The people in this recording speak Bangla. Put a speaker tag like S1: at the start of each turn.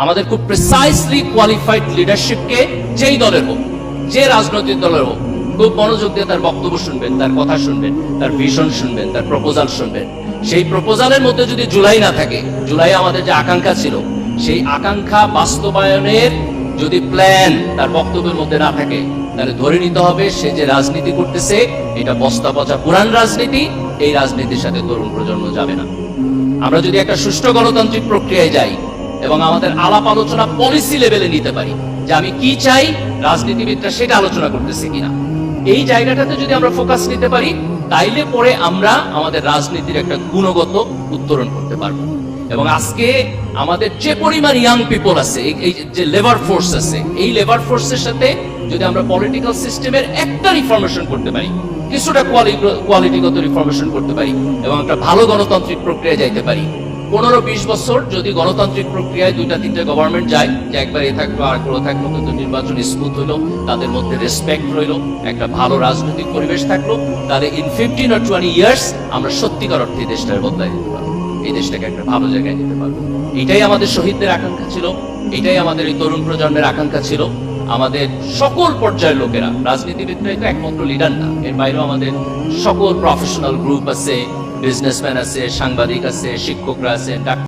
S1: আমাদের খুব প্রিসাইসলি কোয়ালিফাইড লিডারশিপকে যেই দলের হোক, যে রাজনৈতিক দলের হোক, খুব মনোযোগ দিয়ে তার বক্তব্য শুনবেন, তার কথা শুনবেন, তার ভিশন শুনবেন, তার প্রপোজাল শুনবেন। সেই প্রপোজালের মধ্যে যদি জুলাই না থাকে, জুলাই আমাদের যে আকাঙ্ক্ষা ছিল, সেই আকাঙ্ক্ষা বাস্তবায়নের যদি প্ল্যান তার বক্তব্যের মধ্যে না থাকে, তাহলে ধরে নিতে হবে সে যে রাজনীতি করতেছে এটা বস্তা পচা পুরান রাজনীতি, এই রাজনীতির সাথে তরুণ প্রজন্ম যাবে না। আমরা যদি একটা সুষ্ঠু গণতান্ত্রিক প্রক্রিয়ায় যাই এবং আমাদের আলাপ আলোচনা পলিসি লেভেলে নিতে পারি যে আমি কি চাই, রাজনীতিবিদরা সেটা আলোচনা করতেছে কিনা, এই জায়গাটাতে যদি আমরা ফোকাস নিতে পারি, তাইলে পরে আমরা আমাদের রাজনীতির একটা গুণগত উত্তরণ করতে পারবো। এবং আজকে আমাদের যে পরিমাণ ইয়াং পিপল আছে, এই যে লেবার ফোর্স আছে, এই লেবার ফোর্সের সাথে যদি আমরা পলিটিক্যাল সিস্টেমের একটা রিফরমেশন করতে পারি, কিছুটা কোয়ালিটিগত রিফরমেশন করতে পারি এবং একটা ভালো গণতান্ত্রিক প্রক্রিয়ায় যাইতে পারি, 15-20 বছর যদি গণতান্ত্রিক প্রক্রিয়ায় 2-3টে গভর্নমেন্ট যায়, যে একবার এ থাকলো আর গুলো থাকলো, কিন্তু নির্বাচন স্মুথ হইলো, তাদের মধ্যে রেসপেক্ট রইলো, একটা ভালো রাজনৈতিক পরিবেশ থাকলো, তাহলে ইন 15 or 20 ইয়ার্স আমরা সত্যিকার অর্থে এই দেশটাকে বদলাই দিতে পারবো, এই দেশটাকে একটা ভালো জায়গায় নিতে পারবো। এটাই আমাদের শহীদদের আকাঙ্ক্ষা ছিল, এটাই আমাদের এই তরুণ প্রজন্মের আকাঙ্ক্ষা ছিল। আমাদের সকল পর্যায়ের লোকেরা, রাজনীতিবিদরাই তো একমাত্র লিডার না, এর বাইরেও আমাদের সকল প্রফেশনাল গ্রুপ আছে, বিজনেসম্যান আছে, সাংবাদিক আছে, শিক্ষকরা আছে,